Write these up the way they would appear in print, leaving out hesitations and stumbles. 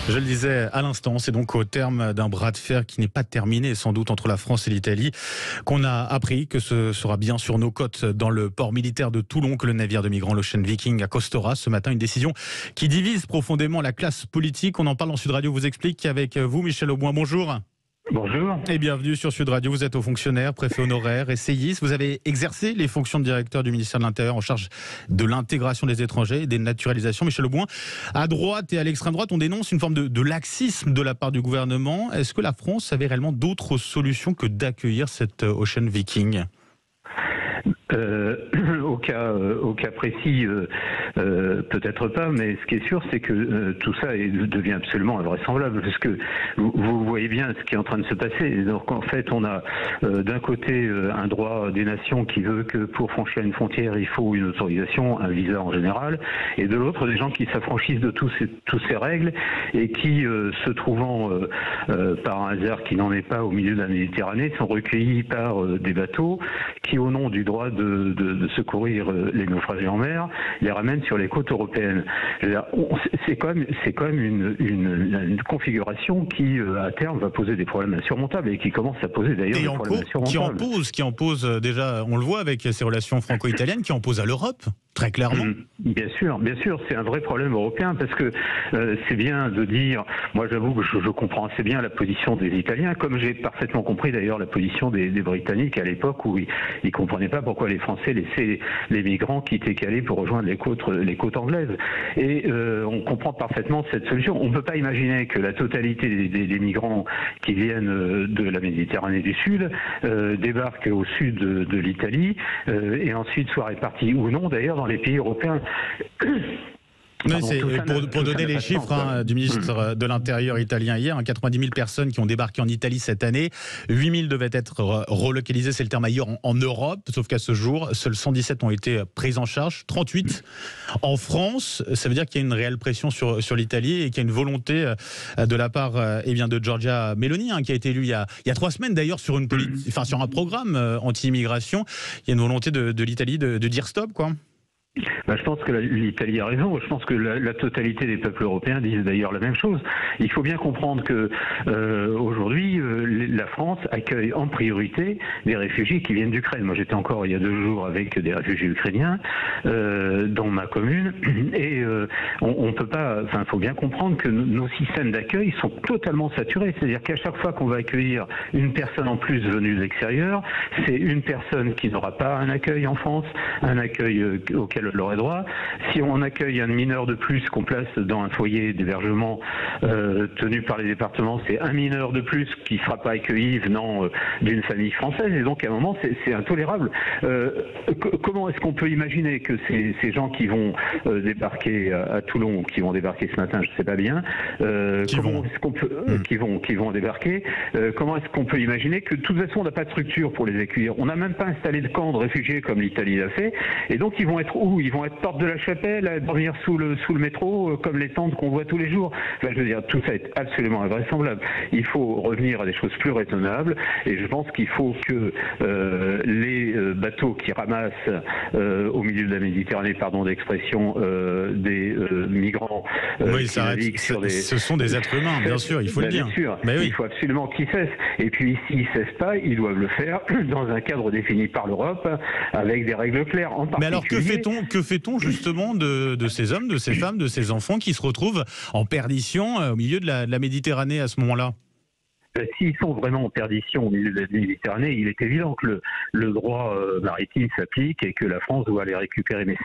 Je le disais à l'instant, c'est donc au terme d'un bras de fer qui n'est pas terminé sans doute entre la France et l'Italie qu'on a appris que ce sera bien sur nos côtes dans le port militaire de Toulon que le navire de migrants l'Ocean Viking accostera ce matin. Une décision qui divise profondément la classe politique. On en parle en Sud Radio vous explique avec vous Michel Auboin. Bonjour. Bonjour. Et bienvenue sur Sud Radio. Vous êtes haut fonctionnaire, préfet honoraire, essayiste. Vous avez exercé les fonctions de directeur du ministère de l'Intérieur en charge de l'intégration des étrangers et des naturalisations. Michel Auboin, à droite et à l'extrême droite, on dénonce une forme de laxisme de la part du gouvernement. Est-ce que la France avait réellement d'autres solutions que d'accueillir cette Ocean Viking ? Au cas précis, peut-être pas, mais ce qui est sûr, c'est que tout ça devient absolument invraisemblable, parce que vous voyez bien ce qui est en train de se passer. Donc en fait, on a d'un côté un droit des nations qui veut que pour franchir une frontière, il faut une autorisation, un visa en général, et de l'autre, des gens qui s'affranchissent de toutes ces règles et qui, se trouvant par un hasard qui n'en est pas au milieu de la Méditerranée, sont recueillis par des bateaux qui, au nom du droit de secourir les naufragés en mer, les ramènent sur les côtes européennes. C'est quand même une configuration qui, à terme, va poser des problèmes insurmontables et qui commence à poser d'ailleurs des problèmes insurmontables. Qui en pose déjà, on le voit avec ces relations franco-italiennes, qui en pose à l'Europe, très clairement. Bien sûr, c'est un vrai problème européen parce que c'est bien de dire, moi j'avoue que je comprends assez bien la position des Italiens, comme j'ai parfaitement compris d'ailleurs la position des Britanniques à l'époque où ils comprenaient pas pourquoi les Français laissaient les migrants quitter Calais pour rejoindre les côtes anglaises. Et on comprend parfaitement cette solution. On ne peut pas imaginer que la totalité des migrants qui viennent de la Méditerranée du Sud débarquent au sud de l'Italie et ensuite soient répartis ou non d'ailleurs dans les pays européens. Pour donner les chiffres du ministre de l'Intérieur italien hier, 90 000 personnes qui ont débarqué en Italie cette année, 8 000 devaient être relocalisées, c'est le terme ailleurs, en Europe, sauf qu'à ce jour, seuls 117 ont été prises en charge, 38 en France. Ça veut dire qu'il y a une réelle pression sur l'Italie et qu'il y a une volonté de la part de Giorgia Meloni, qui a été élue il y a 3 semaines d'ailleurs sur un programme anti-immigration. Il y a une volonté de l'Italie de dire stop, quoi. Je pense que l'Italie a raison. Je pense que la totalité des peuples européens disent d'ailleurs la même chose. Il faut bien comprendre que aujourd'hui, la France accueille en priorité des réfugiés qui viennent d'Ukraine. Moi, j'étais encore il y a 2 jours avec des réfugiés ukrainiens dans ma commune, et on peut pas. Enfin, il faut bien comprendre que nos systèmes d'accueil sont totalement saturés. C'est-à-dire qu'à chaque fois qu'on va accueillir une personne en plus venue de l'extérieur, c'est une personne qui n'aura pas un accueil en France, un accueil auquel elle aurait droit. Si on accueille un mineur de plus qu'on place dans un foyer d'hébergement tenu par les départements, c'est un mineur de plus qui ne sera pas accueilli venant d'une famille française. Et donc à un moment, c'est intolérable. Comment est-ce qu'on peut imaginer que ces gens qui vont débarquer à Toulon, qui vont débarquer ce matin, je ne sais pas bien, qui vont débarquer, comment est-ce qu'on peut imaginer que de toute façon on n'a pas de structure pour les accueillir? On n'a même pas installé de camp de réfugiés comme l'Italie l'a fait. Et donc ils vont être où? Ils vont être porte de la Chapelle, à dormir sous le métro, comme les tentes qu'on voit tous les jours. Enfin, je veux dire, tout ça est absolument invraisemblable. Il faut revenir à des choses plus raisonnables, et je pense qu'il faut que les bateaux qui ramassent au milieu de la Méditerranée, pardon d'expression, des migrants, ce sont des êtres humains, bien sûr, il faut le dire. Bien sûr, il faut absolument qu'ils cessent. Et puis, s'ils ne cessent pas, ils doivent le faire dans un cadre défini par l'Europe, avec des règles claires. Mais alors, que fait-on justement de ces hommes, de ces femmes, de ces enfants qui se retrouvent en perdition au milieu de la Méditerranée à ce moment-là ? S'ils sont vraiment en perdition au milieu de la Méditerranée, il est évident que le droit maritime s'applique et que la France doit les récupérer. Mais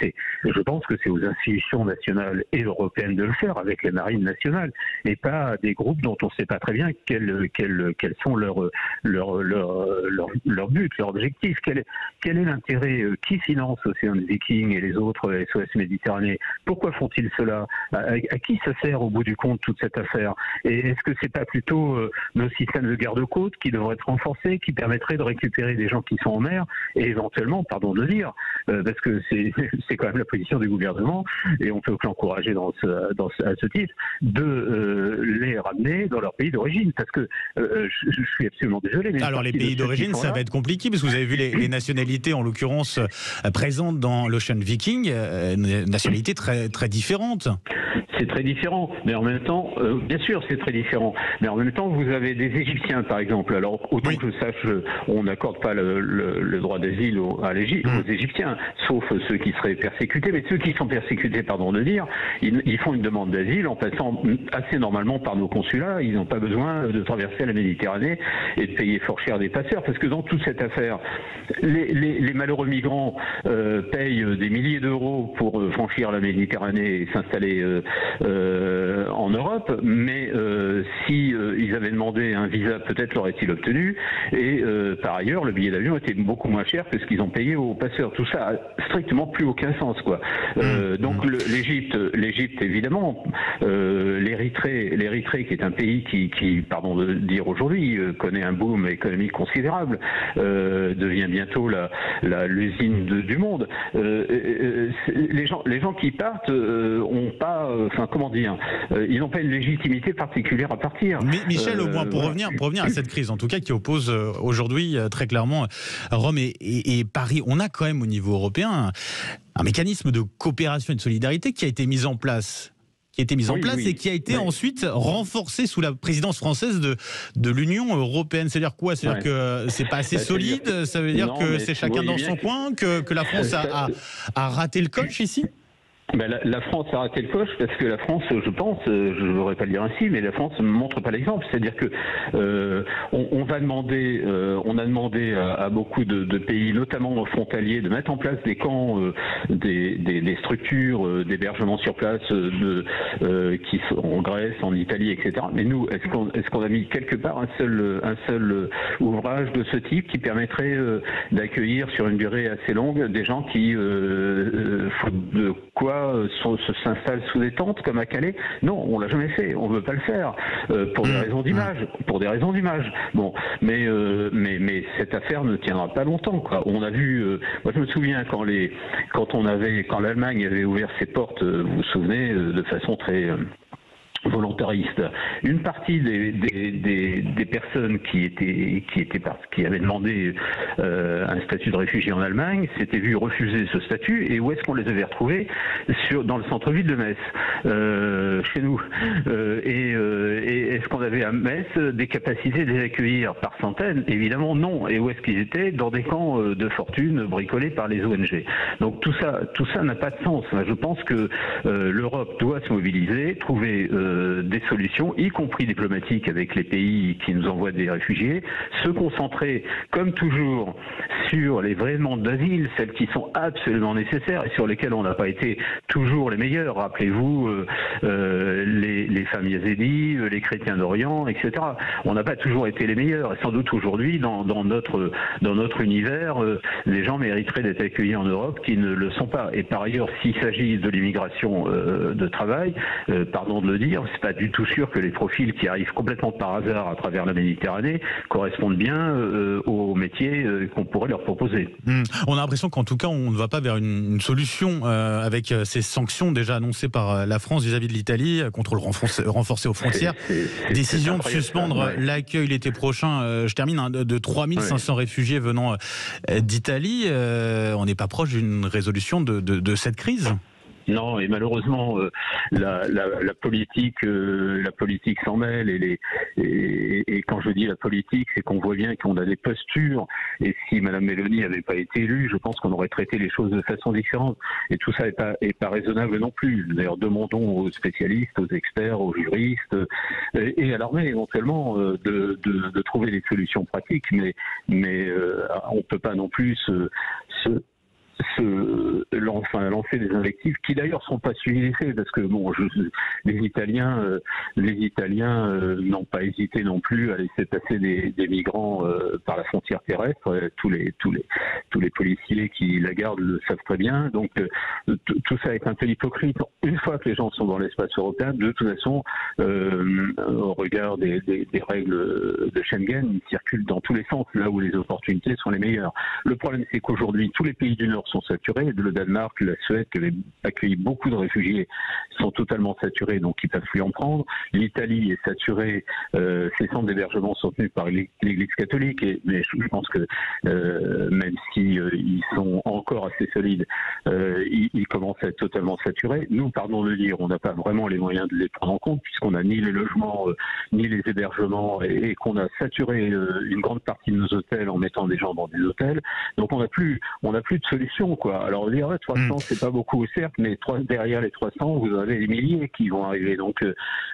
je pense que c'est aux institutions nationales et européennes de le faire, avec les marines nationales, et pas à des groupes dont on ne sait pas très bien quels sont leurs buts, leurs objectifs. Quel est l'intérêt? Qui finance Ocean Viking et les autres SOS Méditerranée? Pourquoi font-ils cela? À qui ça sert au bout du compte toute cette affaire? Et est-ce que c'est pas plutôt nos système de garde-côtes qui devrait être renforcé, qui permettrait de récupérer des gens qui sont en mer et éventuellement, pardon de le dire, parce que c'est quand même la position du gouvernement et on peut que l'encourager à ce titre, de les ramener dans leur pays d'origine. Parce que je suis absolument désolé. Mais alors les pays d'origine, ça va être compliqué parce que vous avez vu les nationalités en l'occurrence présentes dans l'Ocean Viking, nationalités très, très différentes. C'est très différent, mais en même temps, bien sûr, c'est très différent. Mais en même temps, vous avez des Égyptiens, par exemple. Alors, autant que je sache, on n'accorde pas le droit d'asile aux Égyptiens, sauf ceux qui seraient persécutés. Mais ceux qui sont persécutés, pardon de dire, ils font une demande d'asile en passant assez normalement par nos consulats. Ils n'ont pas besoin de traverser la Méditerranée et de payer fort cher des passeurs, parce que dans toute cette affaire, les malheureux migrants payent des milliers d'euros pour franchir la Méditerranée et s'installer en Europe, mais si ils avaient demandé un visa, peut-être l'aurait-il obtenu, et par ailleurs le billet d'avion était beaucoup moins cher que ce qu'ils ont payé aux passeurs. Tout ça a strictement plus aucun sens, quoi. Donc l'Égypte évidemment, l'Érythrée qui est un pays qui pardon de dire aujourd'hui, connaît un boom économique considérable, devient bientôt l'usine du monde. Les gens qui partent ont pas, enfin comment dire, ils n'ont pas une légitimité particulière à partir. Mais Michel, au moins pour revenir à cette crise, en tout cas qui oppose aujourd'hui très clairement Rome et Paris, on a quand même au niveau européen un mécanisme de coopération et de solidarité qui a été mis en place. Et qui a été ensuite renforcé sous la présidence française de l'Union européenne. C'est-à-dire quoi? C'est-à-dire que c'est pas assez solide? Ça veut dire que c'est chacun dans son coin? Que la France a raté le coche ici? Ben, la France a raté le coche parce que la France, je pense, je ne voudrais pas le dire ainsi, mais la France ne montre pas l'exemple. C'est-à-dire que on a demandé à beaucoup de pays, notamment frontaliers, de mettre en place des camps, des structures d'hébergement sur place, qui sont en Grèce, en Italie, etc. Mais nous, est-ce qu'on a mis quelque part un seul ouvrage de ce type qui permettrait d'accueillir sur une durée assez longue des gens qui, faute de quoi s'installent sous des tentes comme à Calais? Non, on l'a jamais fait, on veut pas le faire pour des raisons d'image. Bon, mais cette affaire ne tiendra pas longtemps, quoi. On a vu, moi je me souviens quand l'Allemagne avait ouvert ses portes, vous vous souvenez, de façon très volontariste. Une partie des personnes qui avaient demandé un statut de réfugié en Allemagne s'étaient vues refuser ce statut. Et où est-ce qu'on les avait retrouvés? Dans le centre-ville de Metz, chez nous. Et est-ce qu'on avait à Metz des capacités de les accueillir par centaines? Évidemment non. Et où est-ce qu'ils étaient? Dans des camps de fortune bricolés par les ONG. Donc tout ça n'a pas de sens. Je pense que l'Europe doit se mobiliser, trouver des solutions, y compris diplomatiques avec les pays qui nous envoient des réfugiés, se concentrer, comme toujours, sur les vraies demandes d'asile, celles qui sont absolument nécessaires et sur lesquelles on n'a pas été toujours les meilleurs. Rappelez-vous les femmes yazidis, les chrétiens d'Orient, etc. On n'a pas toujours été les meilleurs. Et sans doute aujourd'hui, dans notre univers, les gens mériteraient d'être accueillis en Europe qui ne le sont pas. Et par ailleurs, s'il s'agit de l'immigration de travail, pardon de le dire, c'est pas du tout sûr que les profils qui arrivent complètement par hasard à travers la Méditerranée correspondent bien aux métiers qu'on pourrait leur proposer. On a l'impression qu'en tout cas, on ne va pas vers une solution avec ces sanctions déjà annoncées par la France vis-à-vis de l'Italie, contrôle renforcé aux frontières, décision de suspendre l'accueil l'été prochain, je termine, de 3500 réfugiés venant d'Italie. On n'est pas proche d'une résolution de cette crise. Non, et malheureusement, la politique s'en mêle. Et quand je dis la politique, c'est qu'on voit bien qu'on a des postures. Et si Mme Meloni n'avait pas été élue, je pense qu'on aurait traité les choses de façon différente. Et tout ça est pas raisonnable non plus. D'ailleurs, demandons aux spécialistes, aux experts, aux juristes et à l'armée éventuellement de trouver des solutions pratiques. Mais on ne peut pas non plus se lancer des invectives qui d'ailleurs sont pas suivies parce que bon, les Italiens n'ont pas hésité non plus à laisser passer des migrants par la frontière terrestre. Tous les policiers qui la gardent le savent très bien. Donc tout ça est un peu hypocrite. Une fois que les gens sont dans l'espace européen, de toute façon, au regard des règles de Schengen, ils circulent dans tous les sens, là où les opportunités sont les meilleures. Le problème, c'est qu'aujourd'hui, tous les pays du Nord sont saturés. Le Danemark, la Suède, qui avait accueilli beaucoup de réfugiés, sont totalement saturés, donc ils ne peuvent plus en prendre. L'Italie est saturée. Ses centres d'hébergement sont tenus par l'Église catholique, mais je pense que même si ils sont encore assez solides, ils commencent à être totalement saturés. Nous, pardon de le dire, on n'a pas vraiment les moyens de les prendre en compte, puisqu'on n'a ni les logements, ni les hébergements, et qu'on a saturé une grande partie de nos hôtels en mettant des gens dans des hôtels. Donc on n'a plus de solution, quoi. Alors on va dire, ouais, 300 c'est pas beaucoup, certes, mais derrière les 300, vous avez des milliers qui vont arriver. Donc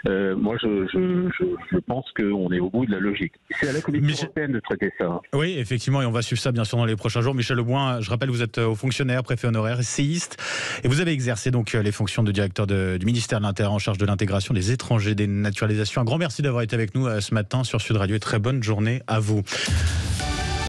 moi je pense qu'on est au bout de la logique. C'est à la Commission européenne de traiter ça. Oui, effectivement, et on va suivre ça bien sûr dans les prochains jours. Michel Leboin, je rappelle, vous êtes haut fonctionnaire, préfet honoraire, essayiste, et vous avez exercé donc les fonctions de directeur du ministère de l'Intérieur en charge de l'intégration des étrangers, des naturalisations. Un grand merci d'avoir été avec nous ce matin sur Sud Radio et très bonne journée à vous.